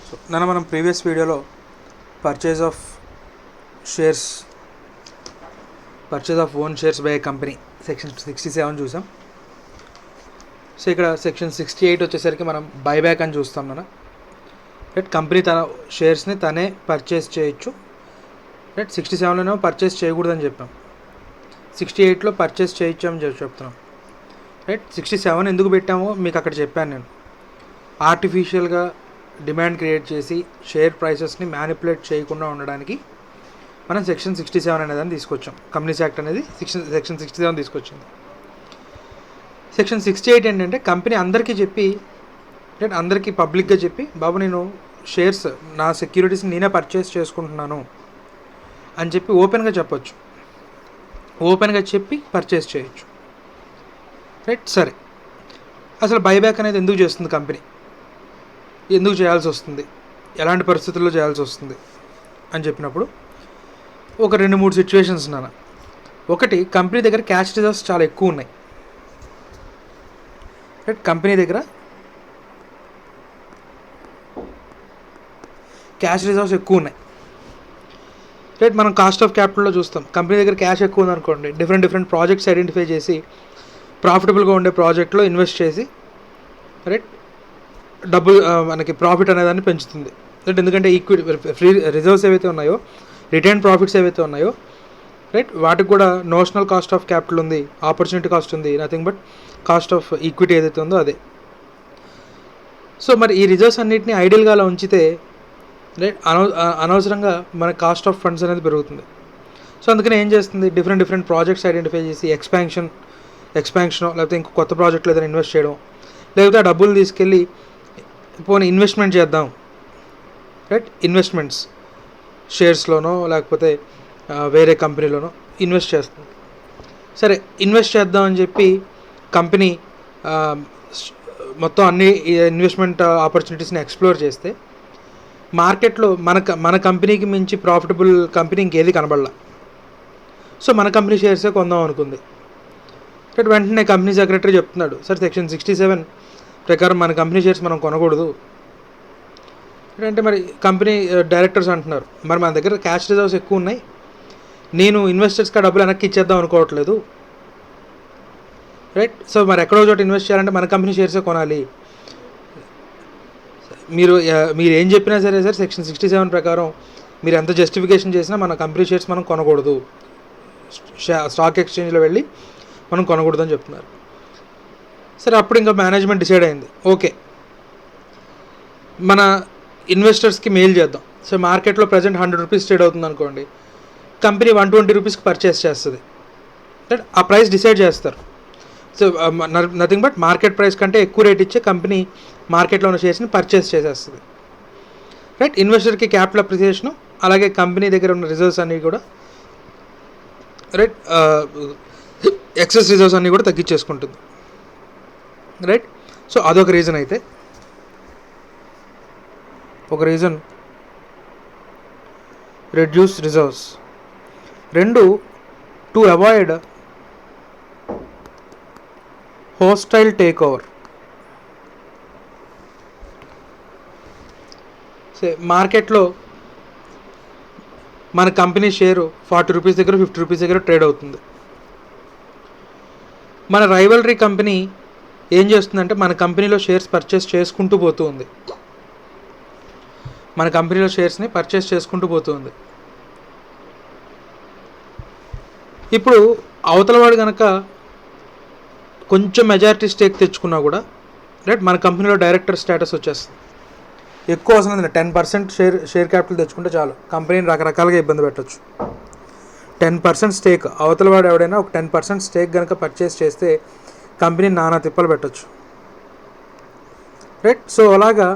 So మనం previous వీడియోలో purchase of own shares by company section 67 చూసాం. సో ఇక్కడ సెక్షన్ 68 వచ్చేసరికి మనం బైబ్యాక్ అని చూస్తాం. రైట్, కంపెనీ తన షేర్స్ని తనే పర్చేస్ చేయొచ్చు. రైట్, 67లోనేమో పర్చేస్ చేయకూడదని చెప్పాం, 68లో పర్చేస్ చేయొచ్చు అని చెప్తున్నాం. రైట్, 67 ఎందుకు పెట్టామో మీకు అక్కడ చెప్పాను నేను. ఆర్టిఫిషియల్గా డిమాండ్ క్రియేట్ చేసి షేర్ ప్రైసెస్ని మ్యానిపులేట్ చేయకుండా ఉండడానికి మనం సెక్షన్ 67 అనేదాన్ని తీసుకొచ్చాం. కంపెనీస్ యాక్ట్ అనేది సెక్షన్ 67 తీసుకొచ్చింది. సెక్షన్ 68 ఏంటంటే కంపెనీ అందరికీ చెప్పి, అందరికీ పబ్లిక్గా చెప్పి, బాబు నేను షేర్స్ నా సెక్యూరిటీస్ని నేనే పర్చేస్ చేసుకుంటున్నాను అని చెప్పి ఓపెన్గా చెప్పొచ్చు, ఓపెన్గా చెప్పి పర్చేస్ చేయొచ్చు. రైట్, సరే అసలు బైబ్యాక్ అనేది ఎందుకు చేస్తుంది కంపెనీ, ఎందుకు చేయాల్సి వస్తుంది, ఎలాంటి పరిస్థితుల్లో చేయాల్సి వస్తుంది అని చెప్పినప్పుడు ఒక 2-3 సిచ్యువేషన్స్ నాన్న. ఒకటి, కంపెనీ దగ్గర క్యాష్ రిజర్వ్స్ చాలా ఎక్కువ ఉన్నాయి. రైట్, కంపెనీ దగ్గర క్యాష్ రిజర్వ్స్ ఎక్కువ ఉన్నాయి. రైట్, మనం కాస్ట్ ఆఫ్ క్యాపిటల్లో చూస్తాం, కంపెనీ దగ్గర క్యాష్ ఎక్కువ ఉందనుకోండి, డిఫరెంట్ ప్రాజెక్ట్స్ ఐడెంటిఫై చేసి ప్రాఫిటబుల్గా ఉండే ప్రాజెక్ట్లో ఇన్వెస్ట్ చేసి రైట్ డబ్బులు మనకి ప్రాఫిట్ అనేదాన్ని పెంచుతుంది. ఎందుకంటే ఈక్విటీ ఫ్రీ రిజర్వ్స్ ఏవైతే ఉన్నాయో, రిటైన్ ప్రాఫిట్స్ ఏవైతే ఉన్నాయో, రైట్, వాటికి కూడా నోషనల్ కాస్ట్ ఆఫ్ క్యాపిటల్ ఉంది, ఆపర్చునిటీ కాస్ట్ ఉంది, nothing but cost of equity ఏదైతే ఉందో అదే. సో మరి ఈ రిజర్వ్స్ అన్నింటినీ ఐడియల్గా అలా ఉంచితే రైట్ అనవసరంగా మన కాస్ట్ ఆఫ్ ఫండ్స్ అనేది పెరుగుతుంది. సో అందుకని ఏం చేస్తుంది, డిఫరెంట్ ప్రాజెక్ట్స్ ఐడెంటిఫై చేసి ఎక్స్పాన్షన్ లేకపోతే ఇంకో కొత్త ప్రాజెక్ట్లో ఏదైనా ఇన్వెస్ట్ చేయడం, లేకపోతే ఆ డబ్బులు తీసుకెళ్ళి పోనీ ఇన్వెస్ట్మెంట్ చేద్దాం. రైట్, ఇన్వెస్ట్మెంట్స్ షేర్స్లోనో లేకపోతే వేరే కంపెనీలోనో ఇన్వెస్ట్ చేస్తుంది. సరే, ఇన్వెస్ట్ చేద్దాం అని చెప్పి కంపెనీ మొత్తం అన్ని ఇన్వెస్ట్మెంట్ ఆపర్చునిటీస్ని ఎక్స్ప్లోర్ చేస్తే మార్కెట్లో మన కంపెనీకి మించి ప్రాఫిటబుల్ కంపెనీ ఇంకేది కనబడలా. సో మన కంపెనీ షేర్సే కొందాం అనుకుంది. రైట్, వెంటనే కంపెనీ సెక్రటరీ చెప్తున్నాడు, సార్ సెక్షన్ 67 ప్రకారం మన కంపెనీ షేర్స్ మనం కొనకూడదు అంటే. మరి కంపెనీ డైరెక్టర్స్ అంటున్నారు, మరి మన దగ్గర క్యాష్ రిజర్వ్స్ ఎక్కువ ఉన్నాయి, నేను ఇన్వెస్టర్స్కి డబ్బులు వెనక్కి ఇచ్చేద్దాం అనుకోవట్లేదు. రైట్, సో మరి ఎక్కడో చోట ఇన్వెస్ట్ చేయాలంటే మన కంపెనీ షేర్సే కొనాలి. మీరు ఏం చెప్పినా సరే సార్, సెక్షన్ 67 ప్రకారం మీరు ఎంత జస్టిఫికేషన్ చేసినా మన కంపెనీ షేర్స్ మనం కొనకూడదు, స్టాక్ ఎక్స్చేంజ్లో వెళ్ళి మనం కొనకూడదు అని చెప్తున్నారు. సరే, అప్పుడు ఇంకా మేనేజ్మెంట్ డిసైడ్ అయింది, ఓకే మన ఇన్వెస్టర్స్కి మెయిల్ చేద్దాం. సో మార్కెట్లో ప్రజెంట్ 100 రూపీస్ ట్రేడ్ అవుతుంది అనుకోండి, కంపెనీ 120 రూపీస్కి పర్చేస్ చేస్తుంది. రైట్, ఆ ప్రైస్ డిసైడ్ చేస్తారు. So nothing but market price కంటే ఎక్కువ రేట్ ఇచ్చే కంపెనీ మార్కెట్లో ఉన్న షేర్స్ని పర్చేస్ చేసేస్తుంది. రైట్, ఇన్వెస్టర్కి క్యాపిటల్ అప్రిసియేషను, అలాగే కంపెనీ దగ్గర ఉన్న రిజర్వ్స్ అన్నీ కూడా రైట్ ఎక్సెస్ రిజర్వ్స్ అన్నీ కూడా తగ్గించేసుకుంటుంది. రైట్, సో అదొక రీజన్. అయితే ఒక reason reduce reserves. 2, to avoid hostile take over. మార్కెట్లో మన కంపెనీ షేరు 40 రూపీస్ దగ్గర 50 రూపీస్ దగ్గర ట్రేడ్ అవుతుంది. మన రైవలరీ కంపెనీ ఏం చేస్తుందంటే మన కంపెనీలో షేర్స్ పర్చేస్ చేసుకుంటూ పోతూ ఉంది, మన కంపెనీలో షేర్స్ని పర్చేస్ చేసుకుంటూ పోతూ ఉంది. ఇప్పుడు అవతలవాడు కనుక కొంచెం మెజారిటీ స్టేక్ తెచ్చుకున్నా కూడా రైట్ మన కంపెనీలో డైరెక్టర్ స్టేటస్ వచ్చేస్తుంది. ఎక్కువ అవసరం లేదు, 10% షేర్ క్యాపిటల్ తెచ్చుకుంటే చాలు, కంపెనీని రకరకాలుగా ఇబ్బంది పెట్టచ్చు. 10% స్టేక్, అవతలవాడు ఎవడైనా ఒక 10% స్టేక్ కనుక పర్చేస్ చేస్తే కంపెనీని నానా తిప్పలు పెట్టచ్చు. రైట్, సో అలాగా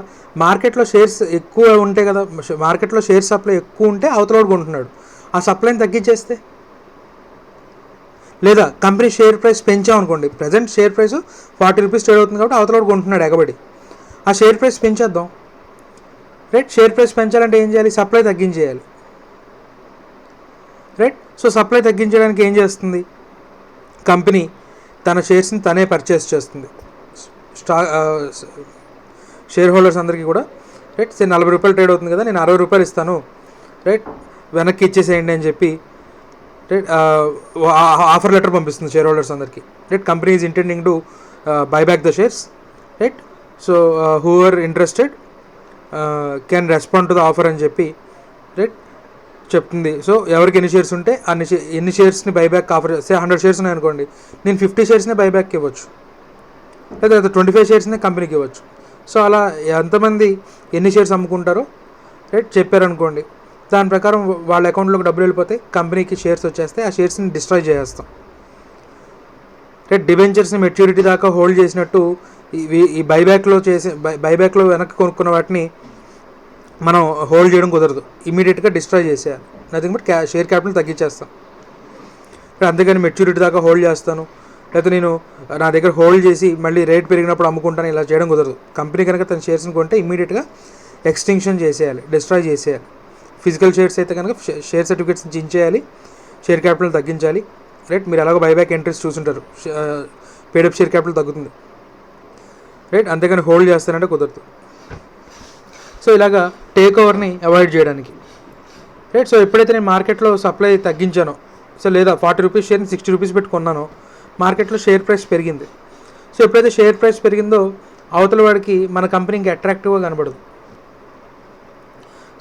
మార్కెట్లో షేర్స్ ఎక్కువ ఉంటే కదా, మార్కెట్లో షేర్ సప్లై ఎక్కువ ఉంటే అవతలవాడు కొంటున్నాడు, ఆ సప్లైని తగ్గించేస్తే, లేదా కంపెనీ షేర్ ప్రైస్ పెంచామనుకోండి, present share price 40 rupees trade అవుతుంది కాబట్టి అవతలవాడు కొంటున్నాడు ఎగబడి, ఆ షేర్ ప్రైస్ పెంచేద్దాం. రైట్, షేర్ ప్రైస్ పెంచాలంటే ఏం చేయాలి, సప్లై తగ్గించేయాలి. రైట్, సో సప్లై తగ్గించడానికి ఏం చేస్తుంది, కంపెనీ తన షేర్స్ని తనే పర్చేస్ చేస్తుంది. షేర్ హోల్డర్స్ అందరికీ కూడా రైట్. సరే 40 రూపాయలు ట్రేడ్ అవుతుంది కదా, నేను 60 రూపాయలు ఇస్తాను, రైట్, వెనక్కి ఇచ్చేసేయండి అని చెప్పి, రైట్, ఆఫర్ లెటర్ పంపిస్తుంది షేర్ హోల్డర్స్ అందరికీ. Right, company is intending to buy back the shares, right. So who are interested can respond to the offer అని చెప్పి, రైట్, చెప్తుంది. సో ఎవరికి ఎన్ని షేర్స్ ఉంటే ఎన్ని షేర్స్ని బైబ్యాక్ ఆఫర్ చేస్తే 100 షేర్స్ ఉన్నాయి అనుకోండి, నేను 50 షేర్స్ని బైబ్యాక్ ఇవ్వచ్చు, లేదా 25 షేర్స్ని కంపెనీకి ఇవ్వచ్చు. సో అలా ఎంతమంది ఎన్ని షేర్స్ అమ్ముకుంటారో, రైట్, చెప్పారనుకోండి, దాని ప్రకారం వాళ్ళ అకౌంట్లోకి డబ్బులు వెళ్ళిపోతే కంపెనీకి షేర్స్ వచ్చేస్తే ఆ షేర్స్ని డిస్ట్రాయ్ చేసేస్తాం. రైట్, డిబెంచర్స్ని మెచ్యూరిటీ దాకా హోల్డ్ చేసినట్టు ఈ బైబ్యాక్లో వెనక్కి కొనుక్కున్న వాటిని మనం హోల్డ్ చేయడం కుదరదు, ఇమీడియట్గా డిస్ట్రాయ్ చేసేయాలి. నథింగ్ బట్ షేర్ క్యాపిటల్ తగ్గించేస్తాం. అంతేగాని మెచ్యూరిటీ దాకా హోల్డ్ చేస్తాను, లేకపోతే నేను నా దగ్గర హోల్డ్ చేసి మళ్ళీ రేట్ పెరిగినప్పుడు అమ్ముకుంటాను, ఇలా చేయడం కుదరదు. కంపెనీ కనుక తన షేర్స్ని కొంటే ఇమీడియట్గా ఎక్స్టింక్షన్ చేసేయాలి, డిస్ట్రాయ్ చేసేయాలి. ఫిజికల్ షేర్స్ అయితే కనుక షేర్ సర్టిఫికేట్స్ చించేయాలి, షేర్ క్యాపిటల్ తగ్గించాలి. రైట్, మీరు ఎలాగో బైబ్యాక్ ఎంట్రీస్ చూసుంటారు, పేడప్ షేర్ క్యాపిటల్ తగ్గుతుంది. రైట్, అంతేగాని హోల్డ్ చేస్తానంటే కుదరదు. సో ఇలాగా టేక్ ఓవర్ని అవాయిడ్ చేయడానికి, రైట్. సో ఎప్పుడైతే నేను మార్కెట్లో సప్లై తగ్గించానో, సో లేదా 40 రూపీస్ షేర్ని 60 రూపీస్ పెట్టుకున్నానో, మార్కెట్లో షేర్ ప్రైస్ పెరిగింది. సో ఎప్పుడైతే షేర్ ప్రైస్ పెరిగిందో అవతల వాడికి మన కంపెనీకి అట్రాక్టివ్గా కనబడదు.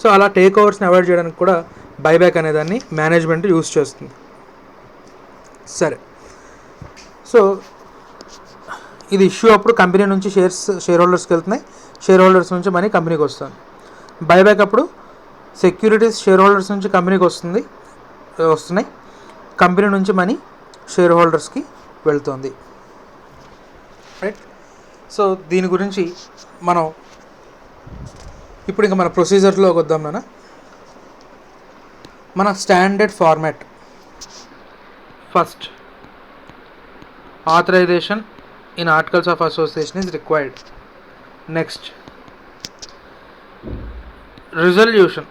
సో అలా టేక్ ఓవర్స్ని అవాయిడ్ చేయడానికి కూడా బైబ్యాక్ అనేదాన్ని మేనేజ్మెంట్ యూస్ చేస్తుంది. సరే, సో ఇది ఇష్యూ అప్పుడు కంపెనీ నుంచి షేర్ హోల్డర్స్కి వెళ్తున్నాయి, షేర్ హోల్డర్స్ నుంచి మనీ కంపెనీకి వస్తుంది. బైబ్యాక్ అప్పుడు సెక్యూరిటీస్ షేర్ హోల్డర్స్ నుంచి కంపెనీకి వస్తున్నాయి, కంపెనీ నుంచి మనీ షేర్ హోల్డర్స్కి వెళ్తుంది. రైట్, సో దీని గురించి మనం ఇప్పుడు ఇంకా మన ప్రొసీజర్లోకి వద్దాం. మన standard format: first, authorization in articles of association is required. Next, resolution.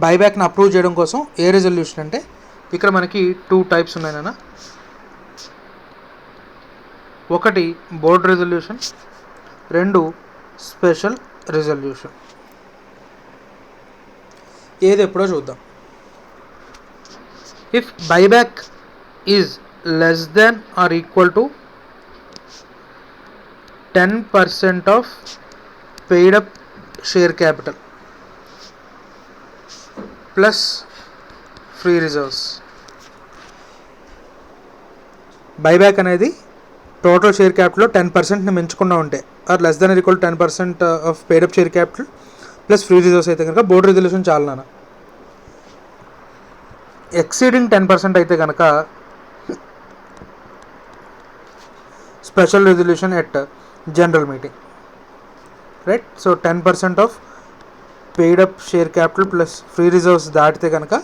బైబ్యాక్ని అప్రూవ్ చేయడం కోసం ఏ రెజల్యూషన్ అంటే, ఇక్కడ మనకి 2 టైప్స్ ఉన్నాయి నాన్న. ఒకటి బోర్డ్ రెజల్యూషన్, 2 స్పెషల్ రెజల్యూషన్. ఏది ఎప్పుడో చూద్దాం. If buyback is less than or equal to 10% of paid up share capital plus free reserves. Buyback అనేది టోటల్ షేర్ క్యాపిటల్లో 10%ని మించకుండా ఉంటే, or less than or equal 10% of paid up share capital plus free reserves అయితే కనుక board resolution చాలు నాన్న. Exceeding 10% అయితే కనుక special resolution at general meeting. Right, so 10% of paid up share capital plus free reserves దాటితే కనుక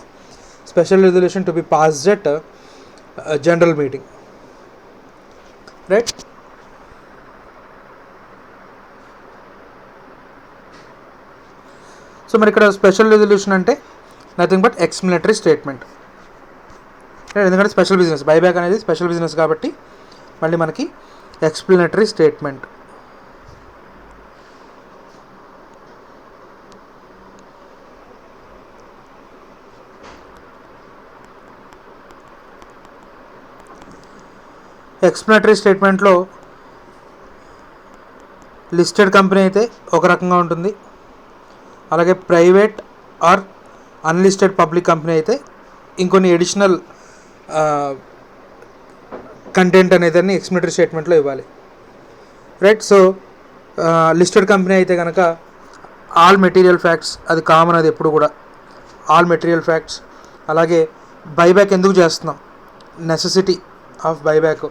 special resolution to be passed at general meeting. Right, so మరి ఇక్కడ స్పెషల్ రెజల్యూషన్ అంటే నథింగ్ బట్ ఎక్స్ప్లనేటరీ స్టేట్మెంట్. ఎందుకంటే special business, buyback అనేది special business కాబట్టి మళ్ళీ మనకి ఎక్స్ప్లనేటరీ స్టేట్మెంట్. ఎక్స్ప్లనేటరీ స్టేట్మెంట్లో లిస్టెడ్ కంపెనీ అయితే ఒక రకంగా ఉంటుంది, అలాగే private or unlisted public company అయితే ఇంకొన్ని ఎడిషనల్ కంటెంట్ అనేదాన్ని ఎక్స్ప్లనేటరీ స్టేట్మెంట్లో ఇవ్వాలి. రైట్, సో లిస్టెడ్ కంపెనీ అయితే కనుక ఆల్ మెటీరియల్ ఫ్యాక్ట్స్, అది కామన్, అది ఎప్పుడు కూడా ఆల్ మెటీరియల్ ఫ్యాక్ట్స్. అలాగే బైబ్యాక్ ఎందుకు చేస్తున్నాం, నెసెసిటీ ఆఫ్ బైబ్యాక్,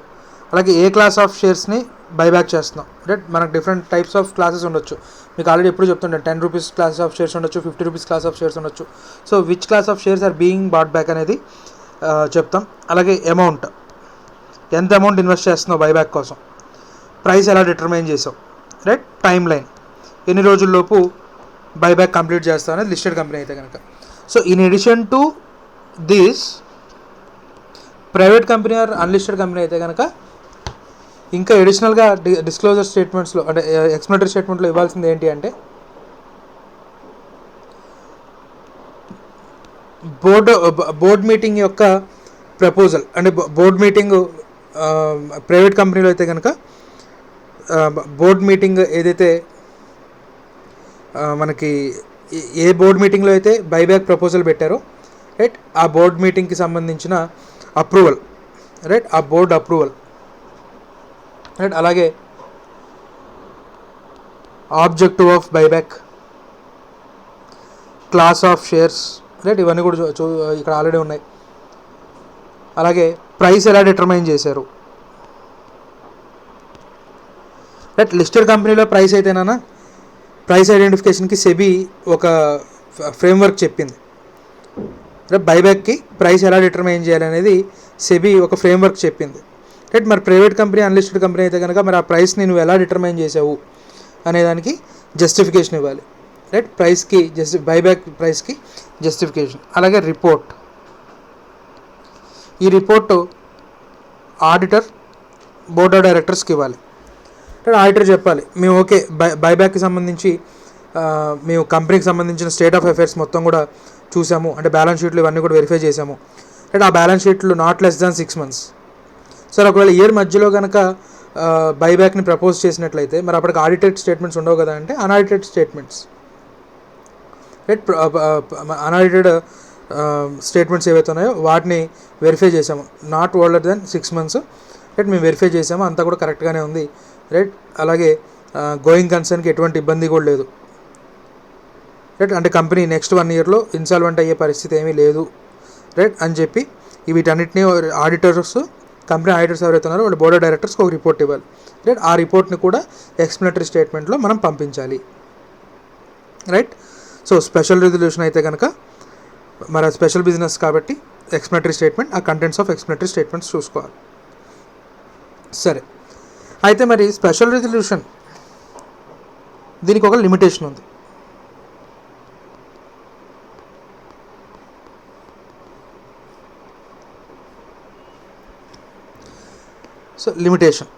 అలాగే ఏ క్లాస్ ఆఫ్ షేర్స్ని బైబ్యాక్ చేస్తున్నాం. రైట్, మనకు డిఫరెంట్ టైప్స్ ఆఫ్ క్లాసెస్ ఉండొచ్చు, మీకు ఆల్రెడీ ఎప్పుడు చెప్తుంటాను. 10 రూపీస్ క్లాస్ ఆఫ్ షేర్స్ ఉండొచ్చు, 50 రూపీస్ క్లాస్ ఆఫ్ షేర్స్ ఉండొచ్చు. So which class of shares are being bought back అనేది చెప్తాం. అలాగే అమౌంట్, ఎంత అమౌంట్ ఇన్వెస్ట్ చేస్తున్నావు బైబ్యాక్ కోసం, ప్రైస్ ఎలా డిటర్మైన్ చేసావు, రైట్, టైం లైన్, ఎన్ని రోజుల్లోపు బైబ్యాక్ కంప్లీట్ చేస్తావు అనేది లిస్టెడ్ కంపెనీ అయితే కనుక. So in addition to this, private company or unlisted company అయితే కనుక ఇంకా అడిషనల్గా డిస్క్లోజర్ స్టేట్మెంట్స్లో అంటే ఎక్స్ప్లెనేటరీ స్టేట్మెంట్లో ఇవ్వాల్సింది ఏంటి అంటే బోర్డ్ మీటింగ్ యొక్క ప్రపోజల్. అంటే బోర్డ్ మీటింగ్ ప్రైవేట్ కంపెనీలో అయితే కనుక బోర్డ్ మీటింగ్ ఏదైతే మనకి ఏ బోర్డ్ మీటింగ్లో అయితే బైబ్యాక్ ప్రపోజల్ పెట్టారో రైట్, ఆ బోర్డ్ మీటింగ్కి సంబంధించిన అప్రూవల్ రైట్, ఆ బోర్డ్ అప్రూవల్ రైట్. అలాగే objective of buyback, class of shares right, ఇవన్నీ కూడా ఇక్కడ ఆల్రెడీ ఉన్నాయి. అలాగే ప్రైస్ ఎలా డిటర్మైన్ చేశారు రైట్. లిస్టెడ్ కంపెనీలో ప్రైస్ అయితేనా ప్రైస్ ఐడెంటిఫికేషన్కి సెబీ ఒక ఫ్రేమ్వర్క్ చెప్పింది. బైబ్యాక్కి ప్రైస్ ఎలా డిటర్మైన్ చేయాలనేది సెబీ ఒక ఫ్రేమ్వర్క్ చెప్పింది రైట్. మరి ప్రైవేట్ కంపెనీ అన్లిస్టెడ్ కంపెనీ అయితే కనుక మరి ఆ ప్రైస్ని నువ్వు ఎలా డిటర్మైన్ చేసావు అనేదానికి జస్టిఫికేషన్ ఇవ్వాలి రైట్. ప్రైస్కి బైబ్యాక్ ప్రైస్కి జస్టిఫికేషన్. అలాగే రిపోర్ట్, ఈ రిపోర్టు ఆడిటర్ బోర్డ్ ఆఫ్ డైరెక్టర్స్కి ఇవ్వాలి. ఆడిటర్ చెప్పాలి మేము ఓకే బైబ్యాక్కి సంబంధించి మేము కంపెనీకి సంబంధించిన స్టేట్ ఆఫ్ అఫైర్స్ మొత్తం కూడా చూసాము, అంటే బ్యాలెన్స్ షీట్లు ఇవన్నీ కూడా వెరిఫై చేసాము రైట్. ఆ బ్యాలెన్స్ షీట్లు not less than 6 months. Sir ఒకవేళ ఇయర్ మధ్యలో కనుక బైబ్యాక్ని ప్రపోజ్ చేసినట్లయితే మరి అప్పటికి ఆడిటెడ్ స్టేట్మెంట్స్ ఉండవు కదా అంటే unaudited statements right. Unaudited statements ఏవైతే ఉన్నాయో వాటిని వెరిఫై చేసాము, not older than 6 months right. మేము వెరిఫై చేసాము, అంతా కూడా కరెక్ట్గానే ఉంది రైట్. అలాగే గోయింగ్ కన్సర్న్కి ఎటువంటి ఇబ్బంది కూడా లేదు రైట్. అంటే కంపెనీ నెక్స్ట్ 1 yearలో ఇన్సాల్వెంట్ అయ్యే పరిస్థితి ఏమీ లేదు రైట్ అని చెప్పి వీటన్నిటిని ఆడిటర్స్, కంపెనీ ఆడిటర్స్ ఎవరైతే ఉన్నారో వాళ్ళు బోర్డ్ ఆఫ్ డైరెక్టర్స్కి ఒక రిపోర్ట్ ఇవ్వాలి రైట్. ఆ రిపోర్ట్ని కూడా ఎక్స్ప్లెనేటరీ స్టేట్మెంట్లో మనం పంపించాలి రైట్. సో స్పెషల్ రిజల్యూషన్ అయితే కనుక మరి స్పెషల్ బిజినెస్ కాబట్టి ఎక్స్ప్లెనేటరీ స్టేట్మెంట్, ఆ కంటెంట్స్ ఆఫ్ ఎక్స్ప్లెనేటరీ స్టేట్మెంట్స్ చూసుకోవాలి. సరే, అయితే మరి స్పెషల్ రిజల్యూషన్ దీనికి ఒక లిమిటేషన్ ఉంది. So limitation,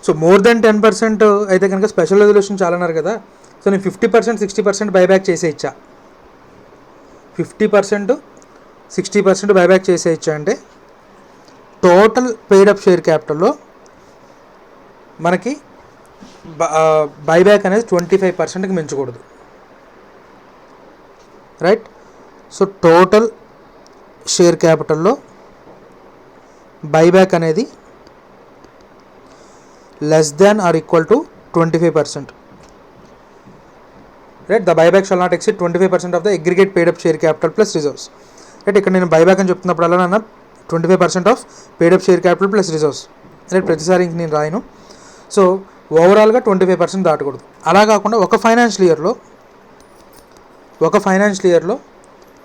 so more than 10% అయితే కనుక స్పెషల్ రిజల్యూషన్ చాలా అన్నారు కదా. సో నేను 50%, 60% బైబ్యాక్ చేసే ఇచ్చా, 50%, 60% బైబ్యాక్ చేసే ఇచ్చా అంటే టోటల్ పెయిడ్ అప్ షేర్ క్యాపిటల్లో మనకి బైబ్యాక్ అనేది 25%కి మించకూడదు రైట్. సో టోటల్ షేర్ క్యాపిటల్లో బైబ్యాక్ అనేది less than or equal to 25% right. The buyback shall not exceed 25% of the aggregate paid up share capital plus reserves right. ఇక్కడ నేను buyback అని చెప్తున్నప్పుడు అలా అన్న 25% of paid up share capital plus reserves right. ప్రతిసారి ఇంక నేను రాయను. సో ఓవరాల్గా 25% దాటకూడదు. అలా కాకుండా ఒక ఫైనాన్షియల్ ఇయర్లో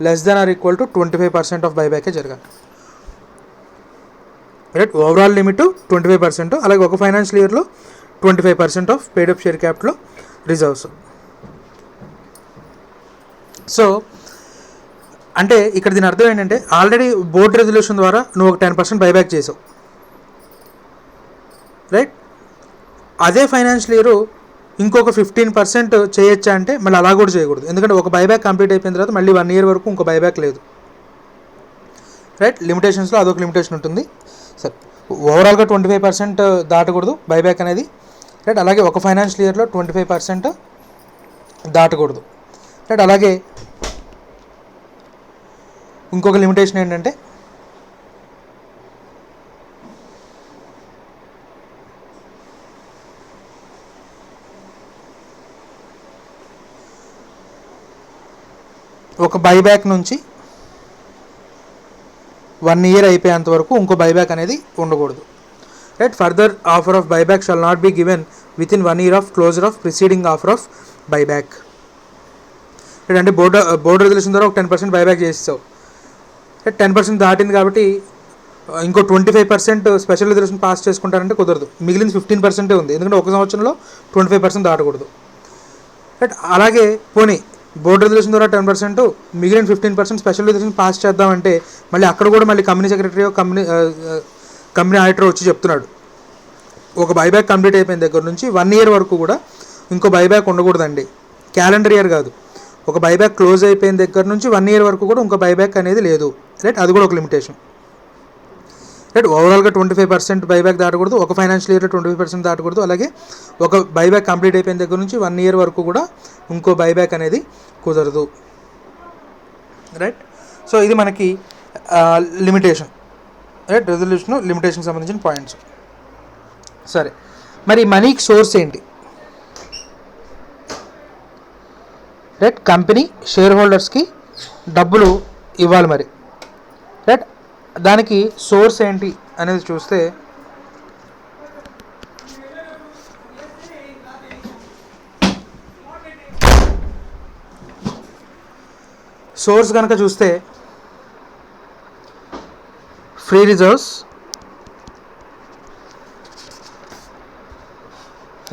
less than or equal to 25% of బైబ్యాకే జరగాలి రైట్. ఓవరాల్ లిమిట్ 25%, అలాగే ఒక ఫైనాన్షియల్ ఇయర్లో 25% of paid up share capital reserves. So అంటే ఇక్కడ దీని అర్థం ఏంటంటే ఆల్రెడీ బోర్డ్ రెజల్యూషన్ ద్వారా నువ్వు ఒక 10% బైబ్యాక్ చేసావు రైట్. అదే ఫైనాన్షియల్ ఇయర్ ఇంకొక 15% చేయొచ్చా అంటే మళ్ళీ అలా కూడా చేయకూడదు, ఎందుకంటే ఒక బైబ్యాక్ కంప్లీట్ అయిపోయిన తర్వాత మళ్ళీ 1 year వరకు ఇంకో బైబ్యాక్ లేదు రైట్. లిమిటేషన్స్లో అదొక లిమిటేషన్ ఉంటుంది. సరే, ఓవరాల్గా 25% దాటకూడదు బైబ్యాక్ అనేది రైట్. అలాగే ఒక ఫైనాన్షియల్ ఇయర్లో 25% దాటకూడదు రైట్. అలాగే ఇంకొక లిమిటేషన్ ఏంటంటే ఒక బైబ్యాక్ నుంచి 1 year అయిపోయేంత వరకు ఇంకో బైబ్యాక్ అనేది ఉండకూడదు right. Further offer of buyback shall not be given within 1 year of closure of preceding offer of buyback right. అంటే బోర్డు రెజల్యూషన్ ద్వారా ఒక 10% బైబ్యాక్ చేస్తావు రైట్. 10% దాటింది కాబట్టి ఇంకో 25% స్పెషల్ రిజల్యూషన్ పాస్ చేసుకుంటారంటే కుదరదు, మిగిలిన 15% ఉంది, ఎందుకంటే ఒక సంవత్సరంలో 25% దాటకూడదు రైట్. అలాగే పోనీ బోర్డు రెజల్యూషన్ ద్వారా 10%, మిగిలిన 15% స్పెషల్ రిజల్యూషన్ పాస్ చేద్దామంటే మళ్ళీ అక్కడ కూడా మళ్ళీ కంపెనీ సెక్రటరీ కంపెనీ ఆడిటర్ వచ్చి చెప్తున్నాడు, ఒక బైబ్యాక్ కంప్లీట్ అయిపోయిన దగ్గర నుంచి 1 year వరకు కూడా ఇంకో బైబ్యాక్ ఉండకూడదండి. క్యాలెండర్ ఇయర్ కాదు, ఒక బైబ్యాక్ క్లోజ్ అయిపోయిన దగ్గర నుంచి 1 year వరకు కూడా ఇంకో బైబ్యాక్ అనేది లేదు, రైట్. అది కూడా ఒక లిమిటేషన్, రైట్. ఓవరాల్గా 25% బైబ్యాక్ దాటకూడదు, ఒక ఫైనాన్షియల్ ఇయర్లో 25% దాటకూడదు. అలాగే ఒక బైబ్యాక్ కంప్లీట్ అయిపోయిన దగ్గర నుంచి 1 year వరకు కూడా ఇంకో బైబ్యాక్ అనేది కుదరదు, రైట్. సో ఇది మనకి లిమిటేషన్, రైట్. రెజల్యూషన్ లిమిటేషన్కి సంబంధించిన పాయింట్స్. సరే, మరి మనీకి సోర్స్ ఏంటి, రైట్. కంపెనీ షేర్ హోల్డర్స్కి డబ్బులు ఇవ్వాలి మరి, రైట్. దానికి సోర్స్ ఏంటి అనేది చూస్తే సోర్స్ కనుక చూస్తే free reserves,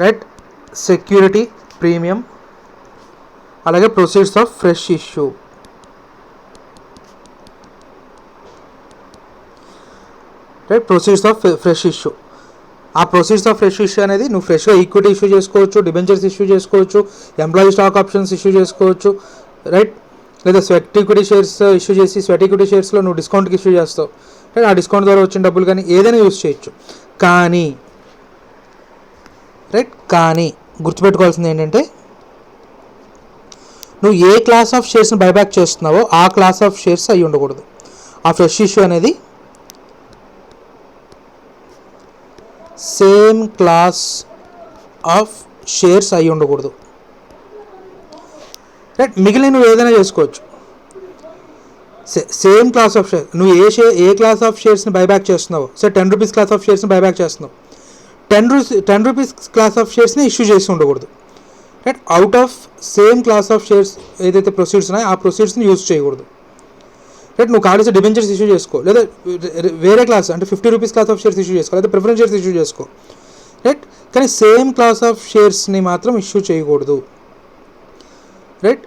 right, security premium, అలాగే proceeds of fresh issue, right. Proceeds of fresh issue, ఆ ప్రొసీడ్స్ ఆఫ్ ఫ్రెష్ ఇష్యూ అనేది నువ్వు ఫ్రెష్గా ఈక్విటీ ఇష్యూ చేసుకోవచ్చు, డిబెంచర్స్ ఇష్యూ చేసుకోవచ్చు, ఎంప్లాయీ స్టాక్ ఆప్షన్స్ ఇష్యూ చేసుకోవచ్చు, రైట్. లేదా స్వెట్ ఈక్విటీ షేర్స్ ఇష్యూ చేసి స్వెట్ ఈక్విటీ షేర్స్లో నువ్వు డిస్కౌంట్కి ఇష్యూ చేస్తావు, రైట్. ఆ డిస్కౌంట్ ద్వారా వచ్చిన డబ్బులు కానీ ఏదైనా యూజ్ చేయొచ్చు. కానీ రైట్, కానీ గుర్తుపెట్టుకోవాల్సింది ఏంటంటే నువ్వు ఏ క్లాస్ ఆఫ్ షేర్స్ని బైబ్యాక్ చేస్తున్నావో ఆ క్లాస్ ఆఫ్ షేర్స్ అయి ఉండకూడదు. ఆ ఫ్రెష్ ఇష్యూ అనేది సేమ్ క్లాస్ ఆఫ్ షేర్స్ అయి ఉండకూడదు, రైట్. మిగిలిన నువ్వు ఏదైనా చేసుకోవచ్చు. సేమ్ క్లాస్ ఆఫ్ షేర్, నువ్వు ఏ క్లాస్ ఆఫ్ షేర్స్ని బైబ్యాక్ చేస్తున్నావో, సో 10 rupees క్లాస్ ఆఫ్ షేర్స్ని బైబ్యాక్ చేస్తున్నావు, 10 rupees క్లాస్ ఆఫ్ షేర్స్ని ఇష్యూ చేసి ఉండకూడదు, right. Out of same class of shares ఏదైతే ప్రొసీడ్స్ ఉన్నాయో ఆ ప్రొసీడ్స్ని యూజ్ చేయకూడదు, రైట్. నువ్వు కావాల్సిన డిబెంచర్స్ ఇష్యూ చేసుకో, లేదా వేరే క్లాస్ అంటే 50 rupees class of shares issue చేసుకో, లేదా ప్రిఫరెన్స్ షేర్స్ ఇష్యూ చేసుకో, రైట్. కానీ సేమ్ క్లాస్ ఆఫ్ షేర్స్ని మాత్రం ఇష్యూ చేయకూడదు, రైట్.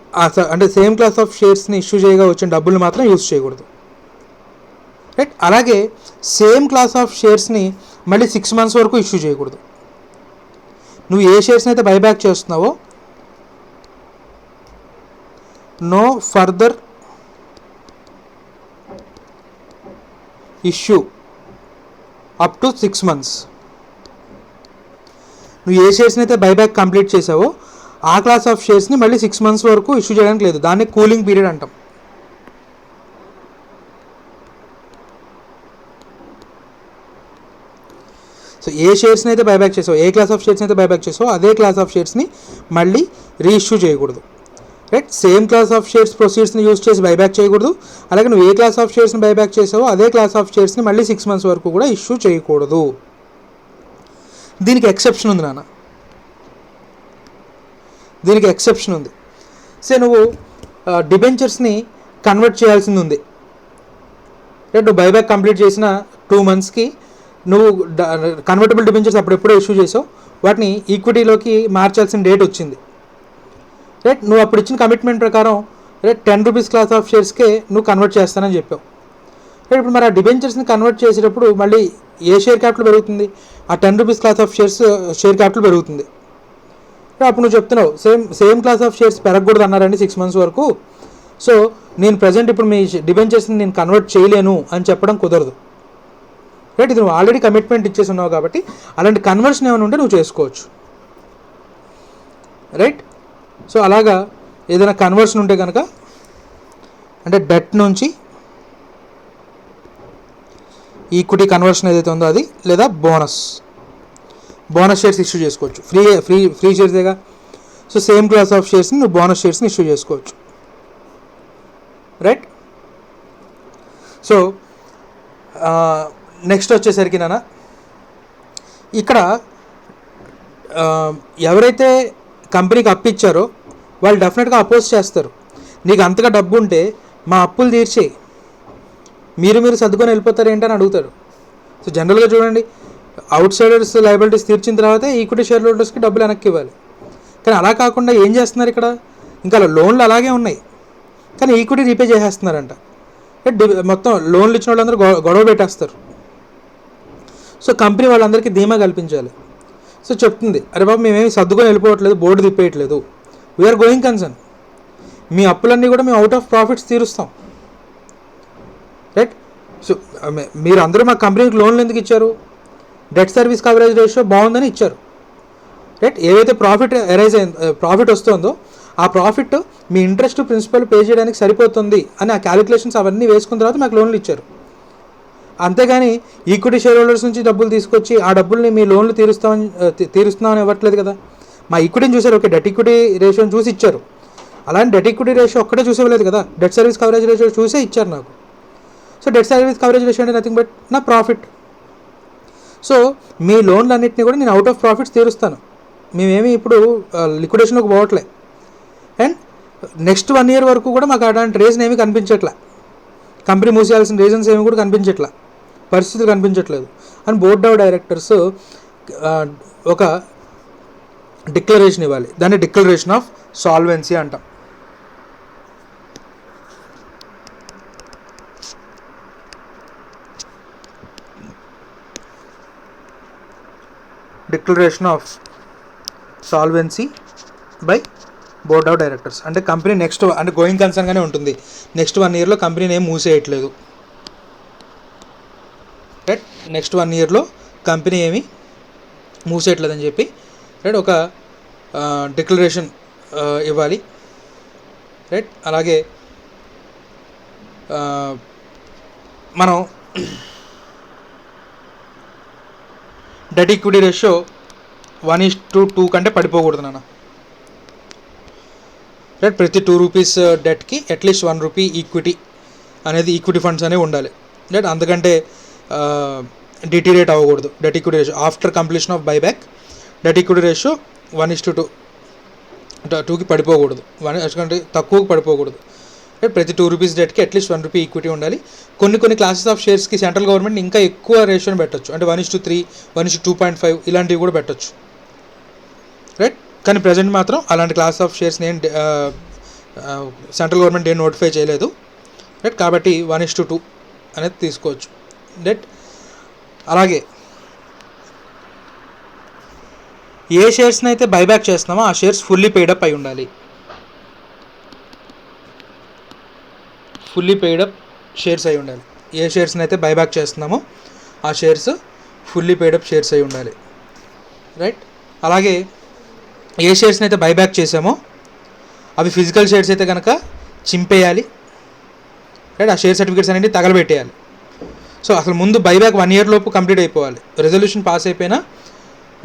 అంటే సేమ్ క్లాస్ ఆఫ్ షేర్స్ని ఇష్యూ చేయగా వచ్చిన డబ్బులు మాత్రం యూజ్ చేయకూడదు, రైట్. అలాగే సేమ్ క్లాస్ ఆఫ్ షేర్స్ని మళ్ళీ 6 months వరకు ఇష్యూ చేయకూడదు. నువ్వు ఏ షేర్స్ని అయితే బైబ్యాక్ చేస్తున్నావో no further issue up to 6 months. నువ్వు ఏ షేర్స్ని అయితే బైబ్యాక్ కంప్లీట్ చేసావో ఆ క్లాస్ ఆఫ్ షేర్స్ని మళ్ళీ 6 months వరకు ఇష్యూ చేయడానికి లేదు, దాన్ని కూలింగ్ పీరియడ్ అంటాం. సో ఏ షేర్స్ని అయితే బైబ్యాక్ చేసావో, ఏ క్లాస్ ఆఫ్ షేర్స్ని అయితే బైబ్యాక్ చేసావో అదే క్లాస్ ఆఫ్ షేర్స్ని మళ్ళీ రీఇష్యూ చేయకూడదు, right. Same class of shares ప్రొసీడ్స్ని యూజ్ చేసి బైబ్యాక్ చేయకూడదు. అలాగే నువ్వు ఏ క్లాస్ ఆఫ్ షేర్స్ని బైబ్యాక్ చేసావో అదే క్లాస్ ఆఫ్ షేర్స్ని మళ్ళీ 6 months వరకు కూడా ఇష్యూ చేయకూడదు. దీనికి ఎక్సెప్షన్ ఉంది నాన్న, దీనికి ఎక్సెప్షన్ ఉంది. సే నువ్వు డిబెంచర్స్ని కన్వర్ట్ చేయాల్సింది ఉంది, రైట్. నువ్వు బైబ్యాక్ కంప్లీట్ చేసిన 2 monthsకి నువ్వు కన్వర్టబుల్ డిబెంచర్స్ అప్పుడెప్పుడో ఇష్యూ చేసావు, వాటిని ఈక్విటీలోకి మార్చాల్సిన డేట్ వచ్చింది, రైట్. నువ్వు అప్పుడు ఇచ్చిన కమిట్మెంట్ ప్రకారం రైట్ 10 rupees క్లాస్ ఆఫ్ షేర్స్కే నువ్వు కన్వర్ట్ చేస్తానని చెప్పావు, రైట్. ఇప్పుడు మరి ఆ డిబెంచర్స్ని కన్వర్ట్ చేసేటప్పుడు మళ్ళీ ఏ షేర్ క్యాపిటల్ పెరుగుతుంది, ఆ 10 rupees class of share capital పెరుగుతుంది. అప్పుడు నువ్వు చెప్తున్నావు సేమ్ క్లాస్ ఆఫ్ షేర్స్ పెరగకూడదు అన్నారండి 6 months వరకు, సో నేను ప్రజెంట్ ఇప్పుడు మీ డిబెంచర్స్ని నేను కన్వర్ట్ చేయలేను అని చెప్పడం కుదరదు, రైట్. ఇది నువ్వు ఆల్రెడీ కమిట్మెంట్ ఇచ్చేసి ఉన్నావు కాబట్టి అలాంటి కన్వర్షన్ ఏమైనా ఉంటే నువ్వు చేసుకోవచ్చు, రైట్. సో అలాగా ఏదైనా కన్వర్షన్ ఉంటే కనుక అంటే డెట్ నుంచి ఈక్విటీ కన్వర్షన్ ఏదైతే ఉందో అది, లేదా బోనస్ షేర్స్ ఇష్యూ చేసుకోవచ్చు. ఫ్రీ షేర్సేగా, సో సేమ్ క్లాస్ ఆఫ్ షేర్స్ని నువ్వు బోనస్ షేర్స్ని ఇష్యూ చేసుకోవచ్చు, రైట్. సో నెక్స్ట్ వచ్చేసరికి నాన్న ఇక్కడ ఎవరైతే కంపెనీకి అప్పు ఇచ్చారో వాళ్ళు డెఫినెట్గా అపోజ్ చేస్తారు. నీకు అంతగా డబ్బు ఉంటే మా అప్పులు తీర్చేయి, మీరు సర్దుకొని వెళ్ళిపోతారు ఏంటని అడుగుతారు. సో జనరల్గా చూడండి, అవుట్ సైడర్స్ లయబిలిటీస్ తీర్చిన తర్వాత ఈక్విటీ షేర్ హోల్డర్స్కి డబ్బులు వెనక్కి ఇవ్వాలి. కానీ అలా కాకుండా ఏం చేస్తున్నారు ఇక్కడ, ఇంకా లోన్లు అలాగే ఉన్నాయి కానీ ఈక్విటీ రీపే చేసేస్తున్నారంట. మొత్తం లోన్లు ఇచ్చిన వాళ్ళందరూ గొడవ పెట్టేస్తారు. సో కంపెనీ వాళ్ళందరికీ ధీమా కల్పించాలి. సో చెప్తుంది, అరే బాబు మేమేమి సర్దుకొని వెళ్ళిపోవట్లేదు, బోర్డు తిప్పేయట్లేదు, వీఆర్ గోయింగ్ కన్సర్న్, మీ అప్పులన్నీ కూడా మేము అవుట్ ఆఫ్ ప్రాఫిట్స్ తీరుస్తాం, రైట్. సో మీరు అందరూ మా కంపెనీకి లోన్లు ఎందుకు ఇచ్చారు? డెట్ సర్వీస్ కవరేజ్ రేషియో బాగుందని ఇచ్చారు, రైట్. ఏవైతే ప్రాఫిట్ వస్తుందో ఆ ప్రాఫిట్ మీ ఇంట్రెస్ట్ ప్రిన్సిపల్ పే చేయడానికి సరిపోతుంది అని ఆ క్యాలిక్యులేషన్స్ అవన్నీ వేసుకున్న తర్వాత మాకు లోన్లు ఇచ్చారు. అంతేగాని ఈక్విటీ షేర్ హోల్డర్స్ నుంచి డబ్బులు తీసుకొచ్చి ఆ డబ్బుల్ని మీ లోన్లు తీరుస్తున్నామని ఇవ్వట్లేదు కదా. మా ఈక్విటీని చూసారు, ఓకే, డెట్ ఈక్విటీ రేషియోని చూసి ఇచ్చారు. అలాంటి డెట్ ఈక్విటీ రేషియో ఒక్కటే చూసేవలేదు కదా, డెట్ సర్వీస్ కవరేజ్ రేషియో చూసే ఇచ్చారు నాకు. So det service coverage ratio అంటే నథింగ్ బట్ నా ప్రాఫిట్. సో మీ లోన్లు అన్నింటినీ కూడా నేను అవుట్ ఆఫ్ ప్రాఫిట్స్ తీరుస్తాను, మేమేమి ఇప్పుడు లిక్విడేషన్లోకి పోవట్లే. అండ్ నెక్స్ట్ 1 year వరకు కూడా మాకు అలాంటి రీజన్ ఏమీ కనిపించట్లే, కంపెనీ మూసేయాల్సిన రీజన్స్ ఏమి కూడా కనిపించట్లే, పరిస్థితులు కనిపించట్లేదు అని బోర్డ్ ఆఫ్ డైరెక్టర్స్ ఒక డిక్లరేషన్ ఇవ్వాలి. దాన్ని డిక్లరేషన్ ఆఫ్ సాల్వెన్సీ అంటాం. Declaration of solvency by board of directors. అంటే కంపెనీ నెక్స్ట్ అంటే గోయింగ్ కన్సర్న్గానే ఉంటుంది, నెక్స్ట్ 1 yearలో కంపెనీని ఏం మూసేయట్లేదు, రైట్. నెక్స్ట్ 1 yearలో కంపెనీ ఏమి మూసేయట్లేదు అని చెప్పి, రైట్, ఒక డిక్లరేషన్ ఇవ్వాలి, రైట్. అలాగే మనం డెట్ ఈక్విటీ రేషియో 1:2 కంటే పడిపోకూడదు నాన్న, రైట్. ప్రతి 2 rupees డెట్కి అట్లీస్ట్ 1 rupee ఈక్విటీ అనేది, ఈక్విటీ ఫండ్స్ అనేవి ఉండాలి, రైట్. అందుకంటే డిటీరేట్ అవ్వకూడదు debt equity ratio. After completion of buyback debt equity ratio 1:2కి పడిపోకూడదు, ఎందుకంటే తక్కువకి పడిపోకూడదు, రైట్. ప్రతి 2 rupees డెట్కి అట్లీస్ట్ 1 rupee ఈక్విటీ ఉండాలి. కొన్ని క్లాసెస్ ఆఫ్ షేర్స్కి సెంట్రల్ గవర్నమెంట్ ఇంకా ఎక్కువ రేషియోని పెట్టచ్చు, అంటే 1:3, 1:2.5 ఇలాంటివి కూడా పెట్టచ్చు, రైట్. కానీ ప్రజెంట్ మాత్రం అలాంటి క్లాస్ ఆఫ్ షేర్స్ని ఏం సెంట్రల్ గవర్నమెంట్ ఏం నోటిఫై చేయలేదు, రైట్. కాబట్టి 1:2 అనేది తీసుకోవచ్చు, రైట్. అలాగే ఏ షేర్స్ని అయితే బైబ్యాక్ చేస్తున్నామో ఆ షేర్స్ ఫుల్లీ పెయిడప్ అయి ఉండాలి. ఫుల్లీ పెయిడప్ షేర్స్ అయి ఉండాలి. ఏ షేర్స్ని అయితే బైబ్యాక్ చేస్తున్నామో ఆ షేర్స్ ఫుల్లీ పెయిడప్ షేర్స్ అయి ఉండాలి, రైట్. అలాగే ఏ షేర్స్ని అయితే బైబ్యాక్ చేసామో అవి ఫిజికల్ షేర్స్ అయితే కనుక చింపేయాలి, రైట్. ఆ షేర్ సర్టిఫికేట్స్ అనేవి తగలబెట్టేయాలి. సో అసలు ముందు బైబ్యాక్ 1 year లోపు కంప్లీట్ అయిపోవాలి. రెజల్యూషన్ పాస్ అయిపోయినా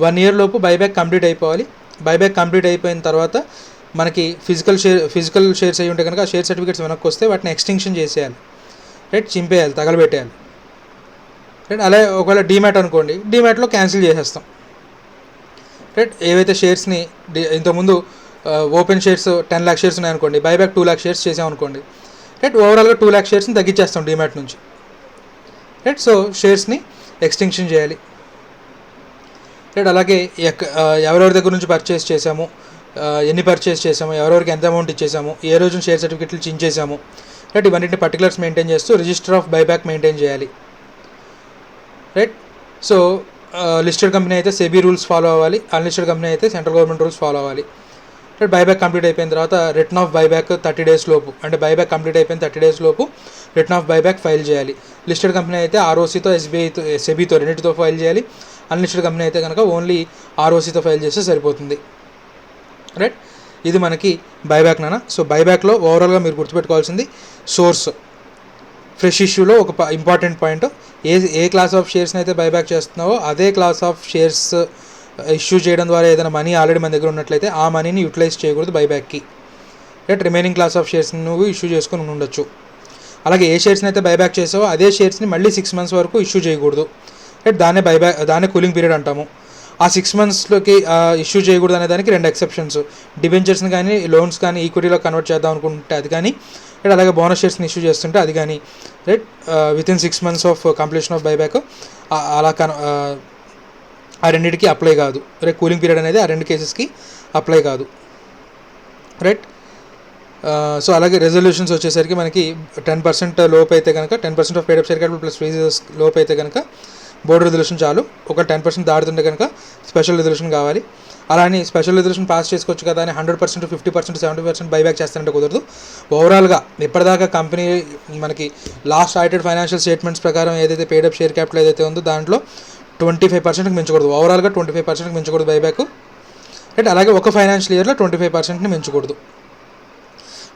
1 year లోపు బైబ్యాక్ కంప్లీట్ అయిపోవాలి. బైబ్యాక్ కంప్లీట్ అయిపోయిన తర్వాత మనకి ఫిజికల్ షేర్స్ అయ్యి ఉంటే కనుక ఆ షేర్ సర్టిఫికేట్స్ వెనక్కి వస్తే వాటిని ఎక్స్టింక్షన్ చేసేయాలి, రైట్. చింపేయాలి, తగలబెట్టేయాలి, రైట్. అలాగే ఒకవేళ డీమ్యాట్ అనుకోండి, డీమ్యాట్లో క్యాన్సిల్ చేసేస్తాం, రైట్. ఏవైతే షేర్స్ని ఇంతకుముందు ఓపెన్ షేర్స్ 10 lakh షేర్స్ ఉన్నాయనుకోండి, బైబ్యాక్ 2 lakh షేర్స్ చేసామనుకోండి, రైట్. ఓవరాల్గా 2 lakh షేర్స్ని తగ్గించేస్తాం డీమ్యాట్ నుంచి, రైట్. సో షేర్స్ని ఎక్స్టింక్షన్ చేయాలి, రైట్. అలాగే ఎవరెవరి దగ్గర నుంచి పర్చేస్ చేసాము, ఎన్ని పర్చేస్ చేసాము, ఎవరెవరికి ఎంత అమౌంట్ ఇచ్చేసాము, ఏ రోజున షేర్ సర్టిఫికెట్లు చించేసాము, రైట్. ఇవన్నింటిని పర్టికులర్స్ మెయింటైన్ చేస్తూ రిజిస్టర్ ఆఫ్ బైబ్యాక్ మెయింటైన్ చేయాలి, రైట్. సో లిస్టెడ్ కంపెనీ అయితే సెబీ రూల్స్ ఫాలో అవ్వాలి, అన్లిస్టెడ్ కంపెనీ అయితే సెంట్రల్ గవర్నమెంట్ రూల్స్ ఫాలో అవ్వాలి, రైట్. బైబ్యాక్ కంప్లీట్ అయిపోయిన తర్వాత రిటర్న్ ఆఫ్ బైబ్యాక్ 30 days లోపు, అంటే బైబ్యాక్ కంప్లీట్ అయిపోయిన 30 days లోపు రిటర్న్ ఆఫ్ బైబ్యాక్ ఫైల్ చేయాలి. లిస్టెడ్ కంపెనీ అయితే ఆర్ఓసీతో, ఎస్బీఐతో, సెబీతో రెండింటితో ఫైల్ చేయాలి. అన్లిస్టెడ్ కంపెనీ అయితే కనుక ఓన్లీ ఆర్ఓసీతో ఫైల్ చేస్తే సరిపోతుంది, రైట్. ఇది మనకి బైబ్యాక్ నాన్న. సో బైబ్యాక్లో ఓవరాల్గా మీరు గుర్తుపెట్టుకోవాల్సింది సోర్స్, ఫ్రెష్ ఇష్యూలో ఒక ఇంపార్టెంట్ పాయింట్, ఏ క్లాస్ ఆఫ్ షేర్స్ని అయితే బైబ్యాక్ చేస్తున్నావో అదే క్లాస్ ఆఫ్ షేర్స్ ఇష్యూ చేయడం ద్వారా ఏదైనా మనీ ఆల్రెడీ మన దగ్గర ఉన్నట్లయితే ఆ మనీని యూటిలైజ్ చేయకూడదు బైబ్యాక్కి, రైట్. రిమైనింగ్ క్లాస్ ఆఫ్ షేర్స్ని నువ్వు ఇష్యూ చేసుకుని ఉండొచ్చు. అలాగే ఏ షేర్స్ని అయితే బైబ్యాక్ చేసావో అదే షేర్స్ని మళ్ళీ 6 months వరకు ఇష్యూ చేయకూడదు, రైట్. దాన్నే కూలింగ్ పీరియడ్ అంటాము. ఆ 6 monthsలోకి ఇష్యూ చేయకూడదు అనే దానికి 2 exceptions, డిబెంచర్స్ని కానీ లోన్స్ కానీ ఈక్విటీలో కన్వర్ట్ చేద్దాం అనుకుంటే అది కానీ, రైట్. అలాగే బోనస్ షేర్స్ని ఇష్యూ చేస్తుంటే అది కానీ, right. Within 6 months of completion of buyback అలా ఆ రెండింటికి అప్లై కాదు, రైట్. కూలింగ్ పీరియడ్ అనేది ఆ 2 కేసెస్కి అప్లై కాదు, రైట్. సో అలాగే రెజల్యూషన్స్ వచ్చేసరికి మనకి 10% లోపు అయితే కనుక, 10% of paid-up share capital plus fees లోపు అయితే కనుక బోర్డు రెజల్యూషన్ చాలు. ఒక 10% దాడుతుంటే కనుక స్పెషల్ రెజల్యూషన్ కావాలి. అలా అని స్పెషల్ రెజల్యూషన్ పాస్ చేసుకోవచ్చు కదా అని 100%, 50%, 70% బైబ్యాక్ చేస్తానంటే కుదరదు. ఓవరాల్గా ఇప్పటిదాకా కంపెనీ మనకి లాస్ట్ ఆడిటెడ్ ఫైనాన్షియల్ స్టేట్మెంట్స్ ప్రకారం ఏదైతే పేడప్ షేర్ క్యాపిటల్ ఏదైతే ఉందో దాంట్లో 25%కి మించకూడదు. ఓవరాల్గా 25%కి మించకూడదు బైబ్యాక్. రైట్. అలాగే ఒక ఫైనాన్షియల్ ఇయర్లో 25%ని మించకూడదు.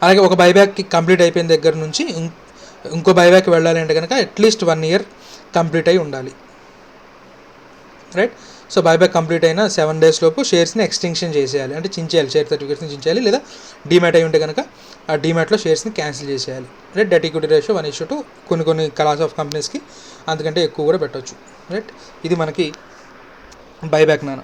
అలాగే ఒక బైబ్యాక్కి కంప్లీట్ అయిపోయిన దగ్గర నుంచి ఇంకో బైబ్యాక్ వెళ్ళాలి అంటే కనుక అట్లీస్ట్ 1 year కంప్లీట్ అయి ఉండాలి. రైట్. సో బైబ్యాక్ కంప్లీట్ అయిన 7 days లోపు షేర్స్ని ఎక్స్టెన్షన్ చేసేయాలి, అంటే చించేయాలి, షేర్ సర్టిఫికేట్స్ని చించేయాలి. లేదా డీమ్యాట్ అయి ఉంటే కనుక ఆ డీమ్యాట్లో షేర్స్ని క్యాన్సిల్ చేసేయాలి. రైట్. డెట్ ఈక్విటీ రేషియో 1:2 కొన్ని క్లాస్ ఆఫ్ కంపెనీస్కి అంతకంటే ఎక్కువ కూడా పెట్టవచ్చు. రైట్. ఇది మనకి బైబ్యాక్ నాన్న.